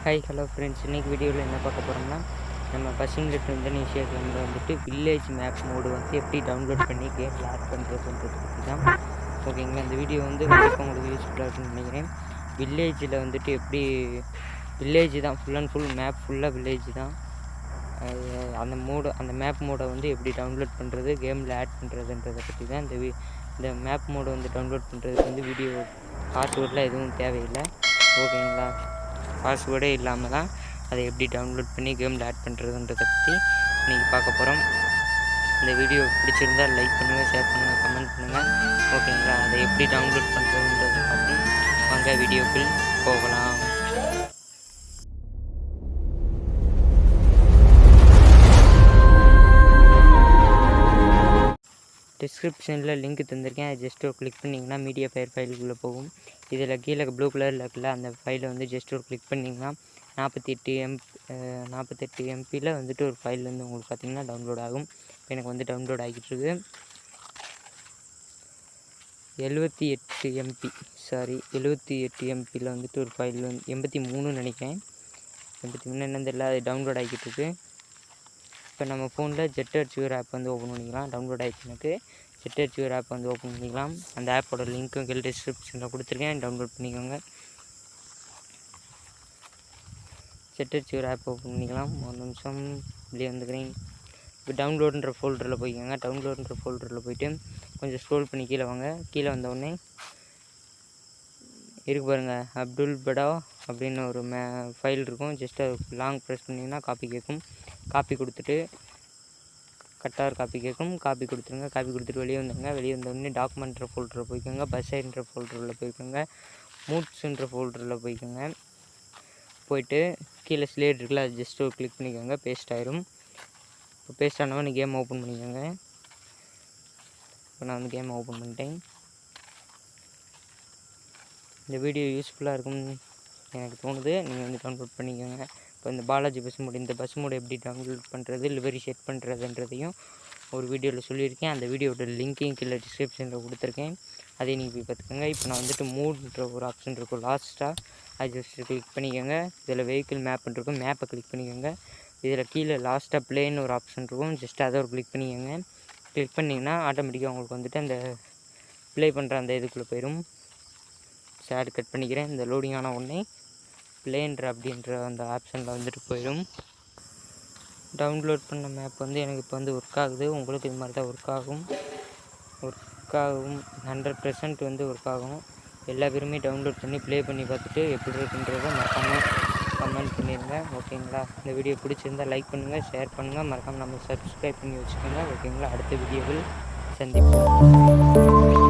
Hi hello friends, இன்றைக்கி வீடியோவில் என்ன பார்க்க போகிறோம்னா, நம்ம பசுங்கிலிருந்து இந்தோனேஷியா கேமில் வந்துட்டு வில்லேஜ் மேப் மோடு வந்து எப்படி டவுன்லோட் பண்ணி கேமில் ஆட் பண்ணுறதுன்றது பற்றி தான். ஓகேங்களா, இந்த வீடியோ வந்து கண்டிப்பாக உங்களுக்கு யூஸ்ஃபுல்லாக இருக்குன்னு நினைக்கிறேன். வில்லேஜில் வந்துட்டு எப்படி வில்லேஜ் தான் ஃபுல் அண்ட் ஃபுல் மேப் ஃபுல்லாக வில்லேஜ் தான். அந்த மேப் மோடை வந்து எப்படி டவுன்லோட் பண்ணுறது, கேமில் ஆட் பண்ணுறதுன்றதை பற்றி தான் இந்த மேப் மோடை வந்து டவுன்லோட் பண்ணுறதுக்கு வந்து வீடியோ பாஸ்வேர்டெலாம் எதுவும் தேவையில்லை. ஓகேங்களா, பாஸ்வேர்டே இல்லாமல் தான் அதை எப்படி டவுன்லோட் பண்ணி கேமில் ஆட் பண்ணுறதுன்றதை பற்றி இன்றைக்கி பார்க்க போகிறோம். இந்த வீடியோ பிடிச்சிருந்தால் லைக் பண்ணுங்கள், ஷேர் பண்ணுங்கள், கமெண்ட் பண்ணுங்கள். ஓகேங்களா, அதை எப்படி டவுன்லோட் பண்ணுறதுன்றதை பார்த்து வாங்க வீடியோக்குள் போகலாம். டிஸ்கிரிப்ஷனில் லிங்க் தந்திருக்கேன். அது ஜஸ்ட் ஒரு கிளிக் பண்ணிங்கன்னா மீடியா ஃபைலுக்குள்ளே போகும். இதில் கீழே ப்ளூ கலரில் இருக்குல்ல, அந்த ஃபைலை வந்து ஜஸ்ட் ஒரு கிளிக் பண்ணிங்கன்னா 48 எம்பியில் வந்துட்டு ஒரு ஃபைல் வந்து உங்களுக்கு பார்த்திங்கன்னா டவுன்லோட் ஆகும். எனக்கு வந்து டவுன்லோட் ஆகிட்டு இருக்குது 78 எம்பியில் வந்துட்டு ஒரு ஃபைல் வந்து 83 நினைக்கிறேன். 83 என்னன்னு தெரியல, அது டவுன்லோட் ஆகிட்டு இருக்குது. இப்போ நம்ம ஃபோனில் ஜெட் அர்ச்சிவர் ஆப் வந்து ஓப்பன் பண்ணிக்கலாம். டவுன்லோட் ஆகிடுச்சு எனக்கு. ஜெட் அர்ச்சிவர் ஆப் வந்து ஓப்பன் பண்ணிக்கலாம். அந்த ஆப்போட லிங்க்கும் கீழே டிஸ்கிரிப்ஷனில் கொடுத்துருக்கேன், டவுன்லோட் பண்ணிக்கோங்க. ஜெட் அர்ச்சிவர் ஆப் ஓப்பன் பண்ணிக்கலாம். ஒரு நிமிஷம் வெளியே வந்துக்கிறேன். இப்போ டவுன்லோடுன்ற ஃபோல்டரில் போய்க்கோங்க. டவுன்லோடுன்ற ஃபோல்டரில் போய்ட்டு கொஞ்சம் ஸ்க்ரோல் பண்ணி கீழே வாங்க. கீழே வந்தவுடனே இருக்கு பாருங்கள், அப்துல் படா அப்படின்னு ஒரு ஃபைல் இருக்கும். ஜஸ்ட் அது லாங் ப்ரெஸ் பண்ணிங்கன்னா காப்பி கேட்கும். காப்பி கொடுத்துட்டு கட்டார் காப்பி கேட்கும். காப்பி கொடுத்துருங்க. காப்பி கொடுத்துட்டு வெளியே வந்துடுங்க. வெளியே வந்தோடனே டாக்குமெண்ட்ற ஃபோல்டரில் போய்க்கோங்க. பஸ்ஸைன்ற ஃபோல்டரில் போய்க்கோங்க. மூட்ஸுன்ற ஃபோல்டரில் போய்க்கோங்க. போயிட்டு கீழே ஸ்லேட் இருக்குல்ல, அது ஜஸ்ட் ஒரு கிளிக் பண்ணிக்கோங்க. பேஸ்ட் ஆயிரும். இப்போ பேஸ்ட் ஆனவொடனே கேம் ஓப்பன் பண்ணிக்கோங்க. இப்போ நான் வந்து கேம் ஓப்பன் பண்ணிட்டேன். இந்த வீடியோ யூஸ்ஃபுல்லாக இருக்கும்னு எனக்கு தோணுது. நீங்கள் வந்து டவுன்லோட் பண்ணிக்கோங்க. இப்போ இந்த பாலாஜி பஸ் மோடு, இந்த பஸ் மோடு எப்படி டவுன்லோட் பண்ணுறது, லிவரி செட் பண்ணுறதுன்றதையும் ஒரு வீடியோவில் சொல்லியிருக்கேன். அந்த வீடியோட லிங்க்கையும் கீழே டிஸ்கிரிப்ஷனில் கொடுத்துருக்கேன். அதை நீங்கள் போய் பார்த்துக்கோங்க. இப்போ நான் வந்துட்டு மூடுன்ற ஒரு ஆப்ஷன் இருக்கும் லாஸ்ட்டாக, அது ஜஸ்ட் கிளிக் பண்ணிக்கோங்க. இதில் வெஹிக்கிள் மேப் இருக்கும், மேப்பை கிளிக் பண்ணிக்கோங்க. இதில் கீழே லாஸ்ட்டாக ப்ளேன்னு ஒரு ஆப்ஷன் இருக்கும், ஜஸ்ட் அதை ஒரு கிளிக் பண்ணிக்கோங்க. கிளிக் பண்ணிங்கன்னா ஆட்டோமேட்டிக்காக உங்களுக்கு வந்துட்டு அந்த ப்ளே பண்ணுற அந்த இதுக்குள்ளே போயிடும். ஆட் கட் பண்ணிக்கிறேன். இந்த லோடிங் ஆன உடனே ப்ளேன்ற அப்படின்ற அந்த ஆப்ஷனில் வந்துட்டு போயிடும். டவுன்லோட் பண்ண மேப் வந்து எனக்கு இப்போ வந்து ஒர்க் ஆகுது. உங்களுக்கு இது மாதிரி தான் ஒர்க் ஆகும். 100% வந்து ஒர்க் ஆகும். எல்லா பேருமே டவுன்லோட் பண்ணி ப்ளே பண்ணி பார்த்துட்டு எப்படி இருக்குன்றதை மறக்காமல் கமெண்ட் பண்ணிடுங்க. ஓகேங்களா, இந்த வீடியோ பிடிச்சிருந்தால் லைக் பண்ணுங்கள், ஷேர் பண்ணுங்கள், மறக்காமல் நம்ம சப்ஸ்கிரைப் பண்ணி வச்சுக்கோங்க. ஓகேங்களா, அடுத்த வீடியோவில் சந்திப்போம்.